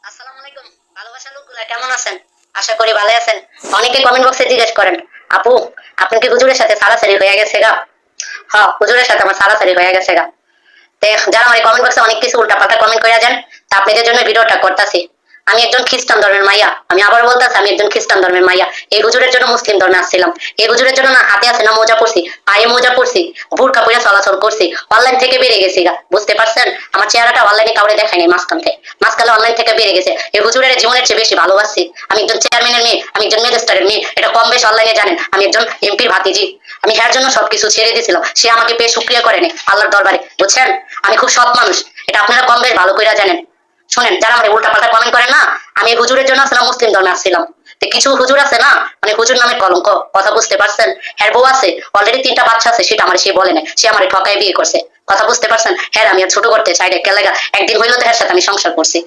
আসসালামু আলাইকুম ভালোবাসার লোকগুলা কেমন আছেন? আশা করি ভালো আছেন। অনেকে কমেন্ট বক্সে জিজ্ঞেস করেন, আপু আপনি কি হুজুরের সাথে সারাসারি হয়ে গেছে গা? হ্যাঁ, হুজুরের সাথে আমার সারাসারি হয়ে গেছে গা। তে যারা আমার কমেন্ট বক্সে অনেক কিছু উল্টাপাল্টা কমেন্ট করে যান, তা আপনাদের জন্য ভিডিওটা করতেছি। আমি একজন খ্রিস্টান ধর্মের মাইয়া, আমি আবার বলতেছি আমি একজন খ্রিস্টান ধর্মের মাইয়া। এই হুজুরের জন্য মুসলিম ধর্মে আসছিলাম। এই হুজুরের জন্য না হাতে আছে না মোজা পড়ছি, পায়ে মোজা পড়ছি, বুরকা পরে চলাচল করছি, অনলাইন থেকে বেড়ে গেছি গা। বুঝতে পারছেন? আমার চেহারাটা অনলাইনে কাউরে দেখাই নাই, মাঝখান থেকে মাঝখানে অনলাইন থেকে বেড়ে গেছে। এই হুজুরের জীবনের চেয়ে বেশি ভালোবাসি। আমি একজন চেয়ারম্যানের মেয়ে, আমি একজন ম্যাজিস্ট্রেটের মেয়ে, এটা কম বেশ অনলাইনে জানেন। আমি একজন এমপির ভাতিজি। আমি হ্যার জন্য সবকিছু ছেড়ে দিয়েছিলাম, সে আমাকে পেয়ে শুক্রিয়া করেনি আল্লাহর দরবারে। বুঝছেন? আমি খুব সৎ মানুষ, এটা আপনারা কম বেশ ভালো করে জানেন। শোনেন, যারা আমার উল্টা পাল্টা কমেন্ট করেন না, আমি হুজুরের জন্য আসলাম, মুসলিম ধর্মে আসছিলাম। কিছু হুজুর আছে না, মানে হুজুর নামে কলঙ্ক, কথা বুঝতে পারছেন? হ্যার বউ আছে, অলরেডি 3টা বাচ্চা আছে, সেটা আমার সে বলে না, সে আমার ঠকায় বিয়ে করছে। কথা বুঝতে পারছেন? হ্যাঁ, আমি আর ছোট করতে চাই রে কেলাগা, একদিন হইলো তো এর সাথে আমি সংসার করছি।